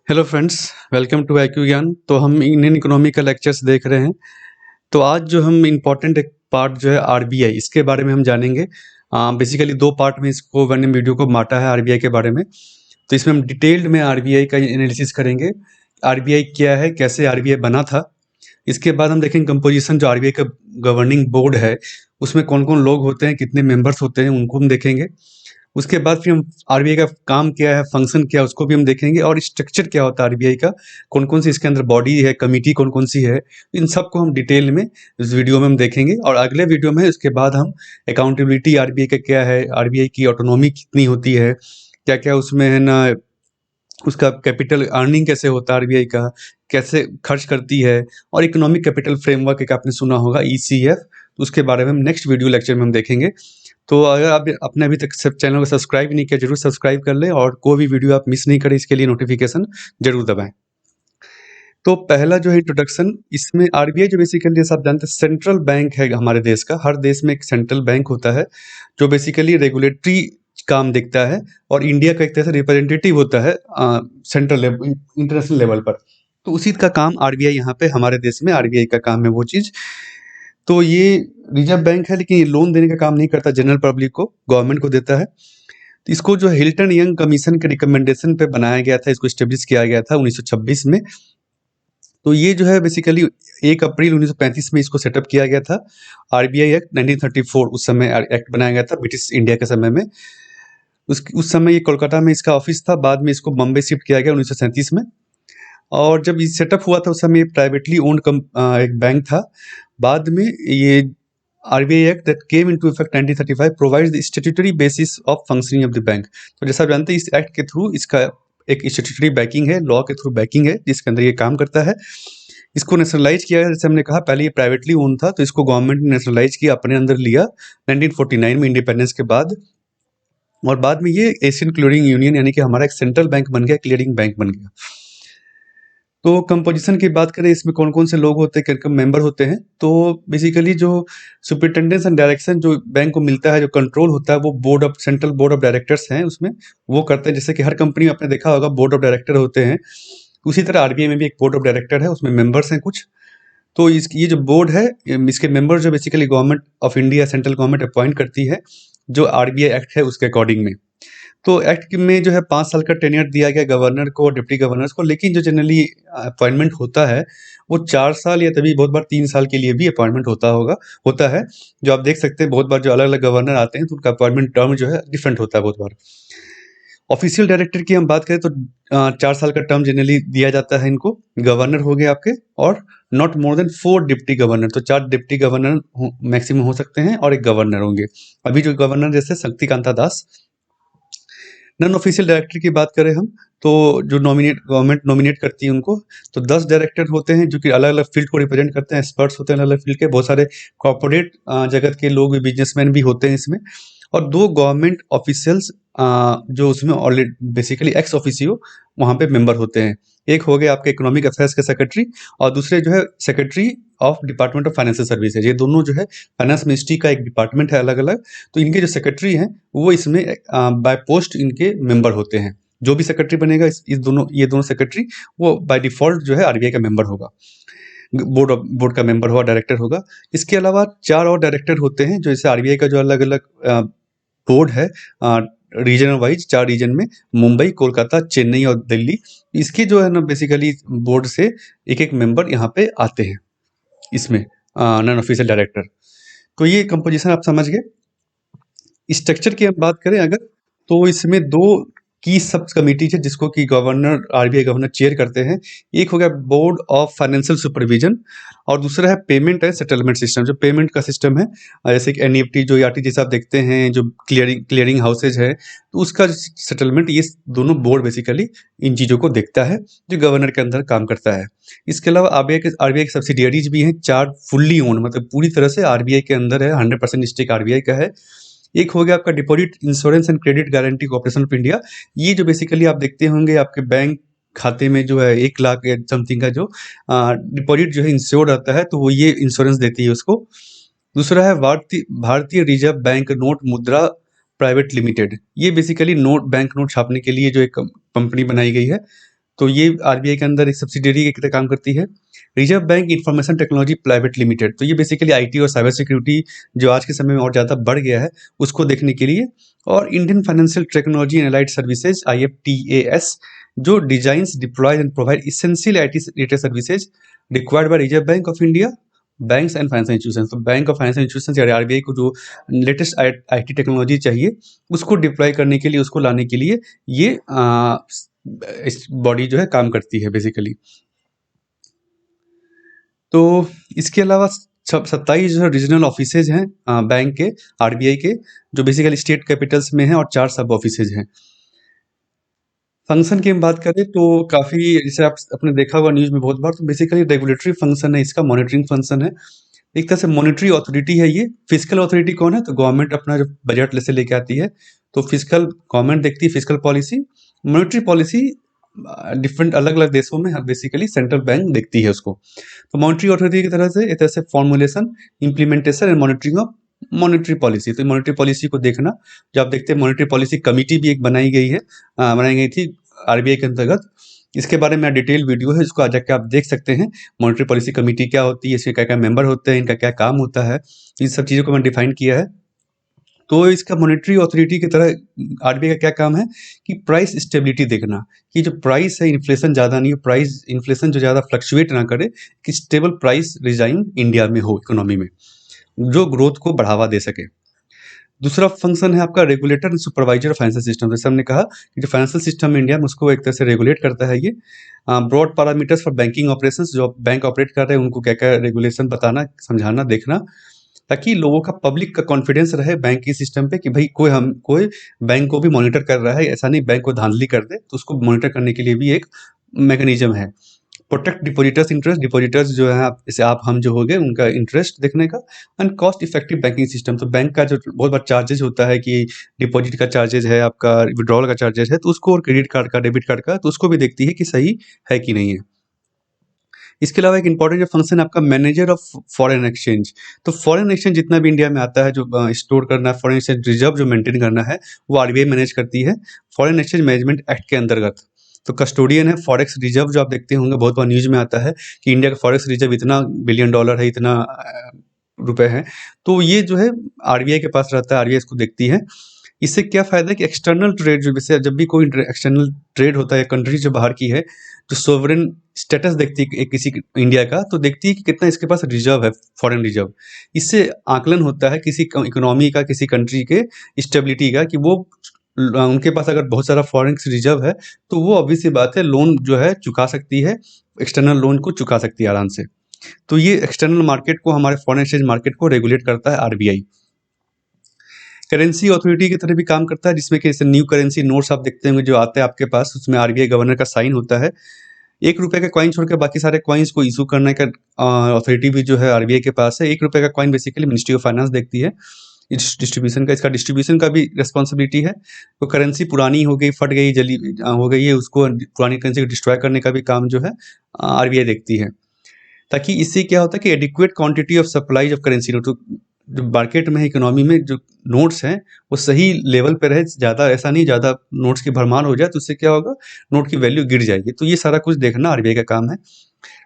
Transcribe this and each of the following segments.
Hello friends, welcome to IQ Gyan. तो हम Indian economy का लेक्चर्स देख रहे हैं। तो आज जो हम इम्पोर्टेंट एक पार्ट जो है RBI, इसके बारे में हम जानेंगे। बेसिकली दो पार्ट में इसको मैंने वीडियो को बांटा है RBI के बारे में। तो इसमें हम डिटेल्ड में RBI का एनालिसिस करेंगे। RBI क्या है, कैसे RBI बना था। इसके बाद हम देखेंगे कंपोजिशन जो RBI का गवर्निंग बोर्ड है, उसमें कौन कौन लोग होते हैं, कितने मेंबर्स होते हैं, उनको हम देखेंगे। उसके बाद फिर हम आरबीआई का काम क्या है, फंक्शन क्या है, उसको भी हम देखेंगे। और स्ट्रक्चर क्या होता है आरबीआई का, कौन कौन सी इसके अंदर बॉडी है, कमिटी कौन कौन सी है, इन सबको हम डिटेल में इस वीडियो में हम देखेंगे। और अगले वीडियो में इसके बाद हम अकाउंटेबिलिटी आरबीआई का क्या है, आरबीआई की ऑटोनॉमी कितनी होती है, क्या क्या उसमें है ना, उसका कैपिटल अर्निंग कैसे होता है आरबीआई का, कैसे खर्च करती है, और इकोनॉमिक कैपिटल फ्रेमवर्क एक आपने सुना होगा ECF, तो उसके बारे में हम नेक्स्ट वीडियो लेक्चर में हम देखेंगे। तो अगर आप अपने अभी तक सब चैनल को सब्सक्राइब नहीं किया, जरूर सब्सक्राइब कर लें, और कोई भी वीडियो आप मिस नहीं करें, इसके लिए नोटिफिकेशन जरूर दबाएं। तो पहला जो है इंट्रोडक्शन, इसमें आरबीआई जो बेसिकली जैसे आप जानते हैं सेंट्रल बैंक है हमारे देश का। हर देश में एक सेंट्रल बैंक होता है जो बेसिकली रेगुलेटरी काम देखता है, और इंडिया का एक तरह से रिप्रेजेंटेटिव होता है सेंट्रल लेवल, इंटरनेशनल लेवल पर। तो उसी का काम आरबीआई यहाँ पे हमारे देश में आरबीआई का काम है वो चीज़। तो ये रिजर्व बैंक है, लेकिन ये लोन देने का काम नहीं करता, जनरल पब्लिक को, गवर्नमेंट को देता है। तो इसको जो हिल्टन यंग कमीशन के रिकमेंडेशन पे बनाया गया था, इसको एस्टेब्लिश किया गया था 1926 में। तो ये जो है बेसिकली 1 अप्रैल 1935 में इसको सेटअप किया गया था। आरबीआई एक्ट 1934 उस समय एक्ट बनाया गया था ब्रिटिश इंडिया के समय में। उस समय ये कोलकाता में इसका ऑफिस था, बाद में इसको बम्बई शिफ्ट किया गया 1937 में। और जब ये सेटअप हुआ था उस समय ये प्राइवेटली ओन्ड एक बैंक था। बाद में ये RBI act that came into effect 1935 provides the statutory basis of functioning of the bank. तो जैसा आप जानते हैं इस एक्ट के थ्रू इसका एक स्टैट्यूटरी बैकिंग है, लॉ के थ्रू बैकिंग है, जिसके अंदर ये काम करता है। इसको नेशनलाइज किया गया, जैसे हमने कहा पहले ये प्राइवेटली ओन था, तो इसको गवर्नमेंट ने नेशनलाइज किया, अपने अंदर लिया 1949 में इंडिपेंडेंस के बाद। और बाद में ये एशियन क्लियरिंग यूनियन यानी कि हमारा एक सेंट्रल बैंक बन गया, क्लियरिंग बैंक बन गया। तो कंपोजिशन की बात करें, इसमें कौन कौन से लोग होते हैं, किन मेंबर होते हैं। तो बेसिकली जो सुपरिटेंडेंस एंड डायरेक्शन जो बैंक को मिलता है, जो कंट्रोल होता है, वो board of central board of directors हैं उसमें, वो करते हैं। जैसे कि हर कंपनी में आपने देखा होगा बोर्ड ऑफ डायरेक्टर होते हैं, उसी तरह आरबीआई में भी एक बोर्ड ऑफ डायरेक्टर है, उसमें मेंबर्स हैं कुछ। तो ये जो बोर्ड है, इसके मेंबर जो basically government of India, central government appoint करती है, जो आरबीआई एक्ट है उसके अकॉर्डिंग में। तो एक्ट में जो है 5 साल का टेन्योर दिया गया गवर्नर को और डिप्टी गवर्नर्स को, लेकिन जो जनरली अपॉइंटमेंट होता है वो 4 साल या तभी बहुत बार 3 साल के लिए भी अपॉइंटमेंट होता है। जो आप देख सकते हैं बहुत बार जो अलग अलग गवर्नर आते हैं तो उनका अपॉइंटमेंट टर्म जो है डिफरेंट होता है बहुत बार। ऑफिशियल डायरेक्टर की हम बात करें तो 4 साल का टर्म जनरली दिया जाता है इनको। गवर्नर हो गए आपके, और not more than 4 deputy governor, तो 4 डिप्टी गवर्नर मैक्सिमम हो सकते हैं और एक गवर्नर होंगे। अभी जो गवर्नर जैसे शक्तिकांता दास। नॉन ऑफिशियल डायरेक्टर की बात करें हम, तो जो गवर्नमेंट नॉमिनेट करती है उनको, तो 10 डायरेक्टर होते हैं जो कि अलग अलग फील्ड को रिप्रेजेंट करते हैं, एक्सपर्ट्स होते हैं अलग अलग फील्ड के, बहुत सारे कॉर्पोरेट जगत के लोग भी, बिजनेसमैन भी होते हैं इसमें। और 2 गवर्नमेंट ऑफिशियल्स जो उसमें ऑलरेडी बेसिकली एक्स ऑफिसियो वहाँ पे मेंबर होते हैं। एक हो गए आपके इकोनॉमिक अफेयर्स के सेक्रेटरी, और दूसरे जो है secretary of department of financial services. ये दोनों जो है फाइनेंस मिनिस्ट्री का एक डिपार्टमेंट है अलग अलग। तो इनके जो सेक्रेटरी हैं वो इसमें बाय पोस्ट इनके मेंबर होते हैं। जो भी सेक्रेटरी बनेगा ये दोनों सेक्रेटरी वो बाय डिफॉल्ट जो है आरबीआई का मेंबर होगा, बोर्ड का मेंबर होगा, डायरेक्टर होगा। इसके अलावा 4 और डायरेक्टर होते हैं, जो जैसे आरबीआई का जो अलग अलग बोर्ड है रीजनल वाइज, 4 रीजन में, मुंबई, कोलकाता, चेन्नई और दिल्ली। इसके जो है ना बेसिकली बोर्ड से एक एक मेंबर यहाँ पे आते हैं इसमें, नॉन ऑफिशियल डायरेक्टर। तो ये कंपोजिशन आप समझ गए। स्ट्रक्चर की हम बात करें अगर, तो इसमें 2 की सब कमिटी है जिसको कि आरबीआई गवर्नर चेयर करते हैं। एक हो गया बोर्ड ऑफ फाइनेंशियल सुपरविजन, और दूसरा है पेमेंट एंड सेटलमेंट सिस्टम, जो पेमेंट का सिस्टम है, जैसे कि एनईएफटी जो आरटीजीएस आप देखते हैं, जो क्लियरिंग हाउसेज है, तो उसका सेटलमेंट, ये दोनों बोर्ड बेसिकली इन चीज़ों को देखता है, जो गवर्नर के अंदर काम करता है। इसके अलावा आरबीआई के सब्सिडियरीज भी हैं 4 फुल्ली ओन, मतलब पूरी तरह से आरबीआई के अंदर है, 100% स्टेक आरबीआई का है। एक हो गया आपका deposit insurance and credit guarantee corporation of India. ये जो बेसिकली आप देखते होंगे आपके बैंक खाते में जो है 1 लाख समथिंग का जो डिपॉजिट जो है इंश्योर्ड रहता है, तो वो ये इंश्योरेंस देती है उसको। दूसरा है भारतीय रिजर्व बैंक नोट मुद्रा प्राइवेट लिमिटेड। ये बेसिकली बैंक नोट छापने के लिए जो एक कंपनी बनाई गई है, तो ये आरबीआई के अंदर एक सब्सिडियरी की तरह काम करती है। Reserve bank information technology private limited, तो ये बेसिकली आईटी और साइबर सिक्योरिटी जो आज के समय में और ज़्यादा बढ़ गया है उसको देखने के लिए। और Indian financial technology and allied services IFTAS, जो designs deploy and provide essential IT related services required by reserve bank of India, banks and financial institutions. तो बैंक ऑफ फाइनेंशियल इंस्टीट्यूशंस या आरबीआई को जो लेटेस्ट आईटी टेक्नोलॉजी चाहिए उसको deploy करने के लिए, उसको लाने के लिए ये इस बॉडी जो है काम करती है बेसिकली। तो इसके अलावा 27 जो है रीजनल ऑफिसेज हैं बैंक के, आरबीआई के, जो बेसिकली स्टेट कैपिटल्स में हैं, और 4 सब ऑफिसेज हैं। फंक्शन की हम बात करें तो काफ़ी, जैसे आप अपने देखा हुआ न्यूज़ में बहुत बार, तो बेसिकली रेगुलेटरी फंक्शन है इसका, मॉनिटरिंग फंक्शन है, एक तरह से मॉनिटरी अथॉरिटी है ये। फिजिकल अथॉरिटी कौन है? तो गवर्नमेंट अपना जो बजट से लेके आती है, तो फिजिकल गवर्नमेंट देखती है physical policy. Monetary policy different अलग अलग देशों में बेसिकली सेंट्रल बैंक देखती है उसको। तो मॉनिटरी अथॉरिटी की तरह से एक तरह से formulation, implementation and monitoring of monetary policy. तो मॉनिटरी पॉलिसी को देखना, जो आप देखते हैं मॉनिटरी पॉलिसी कमिटी भी एक बनाई गई है, बनाई गई थी आरबीआई के अंतर्गत। इसके बारे में डिटेल वीडियो है, इसको आ जाके आप देख सकते हैं। मॉनिटरी पॉलिसी कमेटी क्या होती है, इसके क्या क्या मेंबर होते हैं, इनका क्या काम होता है, इन सब चीज़ों को मैंने डिफाइन किया है। तो इसका मॉनिटरी अथॉरिटी की तरह आरबीआई का क्या काम है कि प्राइस स्टेबिलिटी देखना, कि जो प्राइस है इन्फ्लेशन ज़्यादा नहीं हो, प्राइस इन्फ्लेशन जो ज़्यादा फ्लक्चुएट ना करे, कि स्टेबल प्राइस रिजाइन इंडिया में हो, इकोनॉमी में, जो ग्रोथ को बढ़ावा दे सके। दूसरा फंक्शन है आपका regulator and supervisor of financial system. जैसे हमने कहा कि जो फाइनेंशियल सिस्टम इंडिया में उसको एक तरह से रेगुलेट करता है ये। Broad parameters for banking operations, जो बैंक ऑपरेट कर रहे हैं उनको क्या क्या रेगुलेशन बताना, समझाना, देखना, ताकि लोगों का, पब्लिक का कॉन्फिडेंस रहे बैंकिंग सिस्टम पे कि भाई कोई बैंक को भी मॉनिटर कर रहा है, ऐसा नहीं बैंक को धांधली कर दे, तो उसको मॉनिटर करने के लिए भी एक मैकेनिज्म है। प्रोटेक्ट डिपॉजिटर्स इंटरेस्ट, डिपॉजिटर्स जो है आप, जैसे आप हम जो हो गए, उनका इंटरेस्ट देखने का। And cost effective banking system, तो बैंक का जो बहुत बड़ा चार्जेस होता है कि डिपॉजिट का चार्जेस है, आपका विड्रॉल का चार्जेस है, तो उसको, और क्रेडिट कार्ड का, डेबिट कार्ड का, तो उसको भी देखती है कि सही है कि नहीं है। इसके अलावा एक इंपॉर्टेंट जो फंक्शन है आपका मैनेजर ऑफ फॉरेन एक्सचेंज। तो फॉरेन एक्सचेंज जितना भी इंडिया में आता है, जो स्टोर करना है, फॉरेन एक्सचेंज रिजर्व जो मेंटेन करना है, वो आरबीआई मैनेज करती है फॉरेन एक्सचेंज मैनेजमेंट एक्ट के अंतर्गत। तो कस्टोडियन है फॉरेक्स रिजर्व, जो आप देखते होंगे बहुत बार न्यूज़ में आता है कि इंडिया का फॉरेक्स रिजर्व इतना बिलियन डॉलर है, इतना रुपए हैं, तो ये जो है आरबीआई के पास रहता है, आरबीआई इसको देखती है। इससे क्या फ़ायदा है कि एक्सटर्नल ट्रेड, जो जैसे जब भी कोई एक्सटर्नल ट्रेड होता है, कंट्री जो बाहर की है, जो सोवरेन स्टेटस देखती है किसी इंडिया का, तो देखती है कि कितना इसके पास रिजर्व है, फॉरेन रिजर्व। इससे आकलन होता है किसी इकोनॉमी का, किसी कंट्री के स्टेबिलिटी का, कि वो उनके पास अगर बहुत सारा फॉरेन रिजर्व है, तो वो ऑब्वियस सी बात है लोन जो है चुका सकती है, एक्सटर्नल लोन को चुका सकती है आराम से। तो ये एक्सटर्नल मार्केट को, हमारे फॉरेन एक्सचेंज मार्केट को रेगुलेट करता है आरबीआई। करेंसी अथॉरिटी की तरह भी काम करता है, जिसमें कि जैसे न्यू करेंसी नोट्स आप देखते होंगे जो आते हैं आपके पास, उसमें आरबीआई गवर्नर का साइन होता है। 1 रुपये का कॉइन छोड़ के बाकी सारे कॉइन्स को इशू करने का अथॉरिटी भी जो है आरबीआई के पास है। 1 रुपये का coin basically ministry of finance देखती है, इस डिस्ट्रीब्यूशन का, इसका डिस्ट्रीब्यूशन का भी रिस्पॉन्सिबिलिटी है। तो करेंसी पुरानी हो गई, फट गई, जली हो गई है, उसको पुरानी करेंसी को डिस्ट्रॉय करने का भी काम जो है आरबीआई देखती है। ताकि इससे क्या होता है कि adequate quantity of supply of currency note, तो जो मार्केट में, इकोनॉमी में जो नोट्स हैं वो सही लेवल पे रहे, ज़्यादा ऐसा नहीं ज़्यादा नोट्स की भरमार हो जाए, तो उससे क्या होगा, नोट की वैल्यू गिर जाएगी। तो ये सारा कुछ देखना आरबीआई का काम है।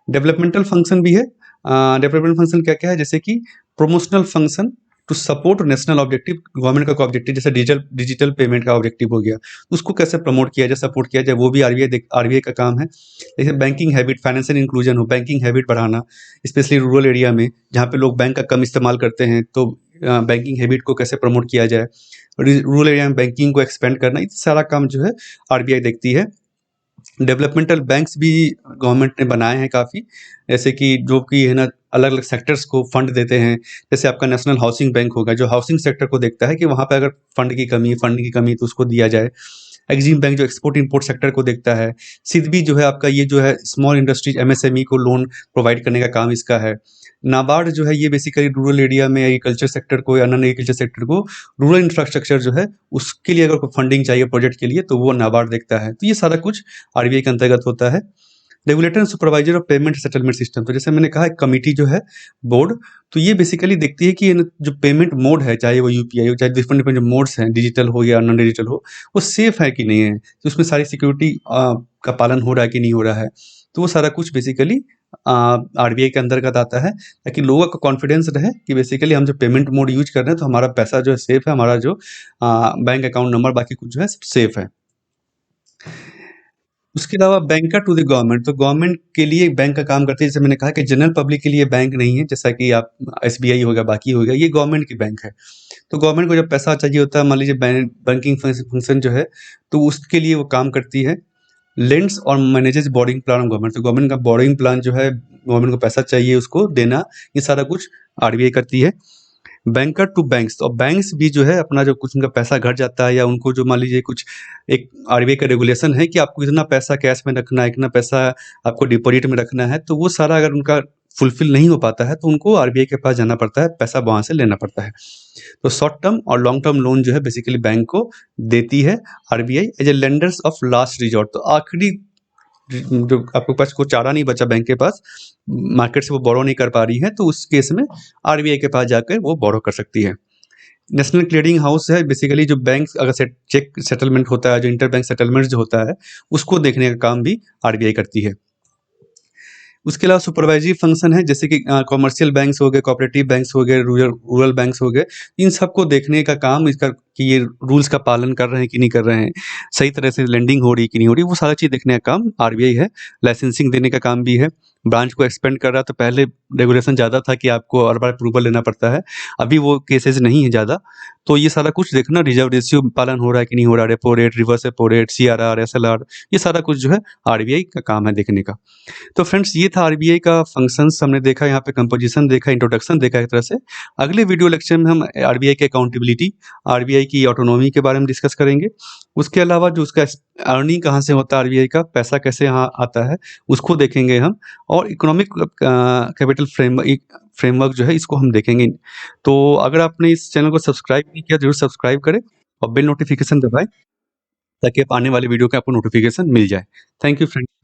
डेवलपमेंटल फंक्शन भी है। डेवलपमेंट फंक्शन क्या क्या है, जैसे कि promotional function to support national objective, government का ऑब्जेक्टिव, जैसे डिजिटल पेमेंट का ऑब्जेक्टिव हो गया, उसको कैसे प्रमोट किया जाए, सपोर्ट किया जाए, वो भी आरबीआई का काम है। जैसे बैंकिंग हैबिट, फाइनेंशियल इंक्लूजन हो, बैंकिंग हैबिट बढ़ाना, स्पेशली रूरल एरिया में जहाँ पे लोग बैंक का कम इस्तेमाल करते हैं, तो बैंकिंग हैबिट को कैसे प्रमोट किया जाए, रूरल एरिया में बैंकिंग को एक्सपेंड करना, ये सारा काम जो है आरबीआई देखती है। डेवलपमेंटल बैंक्स भी गवर्नमेंट ने बनाए हैं काफ़ी, जैसे कि जो कि है ना अलग अलग सेक्टर्स को फंड देते हैं। जैसे आपका नेशनल हाउसिंग बैंक होगा, जो हाउसिंग सेक्टर को देखता है कि वहाँ पे अगर फंड की कमी तो उसको दिया जाए। एक्जिम बैंक जो एक्सपोर्ट इंपोर्ट सेक्टर को देखता है। सिडबी जो है आपका, ये जो है स्मॉल इंडस्ट्रीज एमएसएमई को लोन प्रोवाइड करने का काम इसका है। नाबार्ड जो है ये बेसिकली रूरल एरिया में एग्रीकल्चर सेक्टर को या नॉन एग्रीकल्चर सेक्टर को, रूरल इंफ्रास्ट्रक्चर जो है उसके लिए अगर कोई फंडिंग चाहिए प्रोजेक्ट के लिए, तो वो नाबार्ड देखता है। तो ये सारा कुछ आरबीआई के अंतर्गत होता है। Regulator and supervisor of payment settlement system, तो जैसे मैंने कहा कमिटी जो है बोर्ड, तो ये बेसिकली देखती है कि ये जो पेमेंट मोड है, चाहे वो यूपीआई हो, चाहे डिफरेंट डिफरेंट जो मोड्स हैं, डिजिटल हो या नॉन डिजिटल हो, वो सेफ है कि नहीं है, तो उसमें सारी सिक्योरिटी का पालन हो रहा है कि नहीं हो रहा है। तो वो सारा कुछ बेसिकली आरबीआई के अंतर्गत आता है, ताकि लोगों को कॉन्फिडेंस रहे कि बेसिकली हम जो पेमेंट मोड यूज कर रहे हैं तो हमारा पैसा जो है सेफ है, हमारा जो बैंक अकाउंट नंबर बाकी कुछ जो है सेफ है। उसके अलावा बैंकर टू द गवर्नमेंट, तो गवर्नमेंट के लिए बैंक का काम करती है। जैसे मैंने कहा कि जनरल पब्लिक के लिए बैंक नहीं है, जैसा कि आप एसबीआई होगा, बाकी होगा, ये गवर्नमेंट की बैंक है। तो गवर्नमेंट को जब पैसा चाहिए होता है, मान लीजिए बैंकिंग फंक्शन जो है, तो उसके लिए वो काम करती है। लेंड्स और manages boarding plan of government, तो गवर्नमेंट का बोर्डिंग प्लान जो है, गवर्नमेंट को पैसा चाहिए उसको देना, ये सारा कुछ आरबीआई करती है। बैंकर टू बैंक्स, तो बैंक्स भी जो है अपना जो कुछ उनका पैसा घट जाता है, या उनको जो मान लीजिए कुछ एक आरबीआई का रेगुलेशन है कि आपको इतना पैसा कैश में रखना है, इतना पैसा आपको डिपॉजिट में रखना है, तो वो सारा अगर उनका फुलफिल नहीं हो पाता है तो उनको आरबीआई के पास जाना पड़ता है, पैसा वहाँ से लेना पड़ता है। तो शॉर्ट टर्म और लॉन्ग टर्म लोन जो है बेसिकली बैंक को देती है RBI as a lenders of last resort, तो आखिरी जो आपके पास कोई चारा नहीं बचा, बैंक के पास मार्केट से वो बोरो नहीं कर पा रही है, तो उस केस में आरबीआई के पास जाकर वो बोरो कर सकती है। नेशनल क्लियरिंग हाउस है, बेसिकली जो बैंक अगर चेक सेटलमेंट होता है, जो इंटर बैंक सेटलमेंट जो होता है, उसको देखने का काम भी आरबीआई करती है। उसके अलावा सुपरवाइजरी फंक्शन है, जैसे कि कॉमर्शियल बैंक्स हो गए, कोऑपरेटिव बैंक्स हो गए, रूरल बैंक्स हो गए, इन सबको देखने का काम इसका कि ये रूल्स का पालन कर रहे हैं कि नहीं कर रहे हैं, सही तरह से लेंडिंग हो रही है कि नहीं हो रही, वो सारा चीज़ देखने का काम आरबीआई है। लाइसेंसिंग देने का काम भी है। ब्रांच को एक्सपेंड कर रहा है, तो पहले रेगुलेशन ज़्यादा था कि आपको हर बार अप्रूवल लेना पड़ता है, अभी वो केसेज नहीं है ज़्यादा। तो ये सारा कुछ देखना, रिजर्व रेशियो पालन हो रहा है कि नहीं हो रहा, repo rate, reverse repo rate, CRR, SLR, ये सारा कुछ जो है आरबीआई का काम है देखने का। तो फ्रेंड्स, ये था आरबीआई का फंक्शंस हमने देखा, यहाँ पे कंपोजिशन देखा, इंट्रोडक्शन देखा एक तरह से। अगले वीडियो लेक्चर में हम आरबीआई की अकाउंटेबिलिटी, आरबीआई की ऑटोनॉमी के बारे में डिस्कस करेंगे। उसके अलावा जो उसका अर्निंग कहाँ से होता है, आरबीआई का पैसा कैसे यहाँ आता है, उसको देखेंगे हम। और इकोनॉमिक कैपिटल फ्रेमवर्क जो है, इसको हम देखेंगे। तो अगर आपने इस चैनल को सब्सक्राइब नहीं किया, जरूर सब्सक्राइब करें और बेल नोटिफिकेशन दबाएं, ताकि आप आने वाले वीडियो का आपको नोटिफिकेशन मिल जाए। Thank you friends.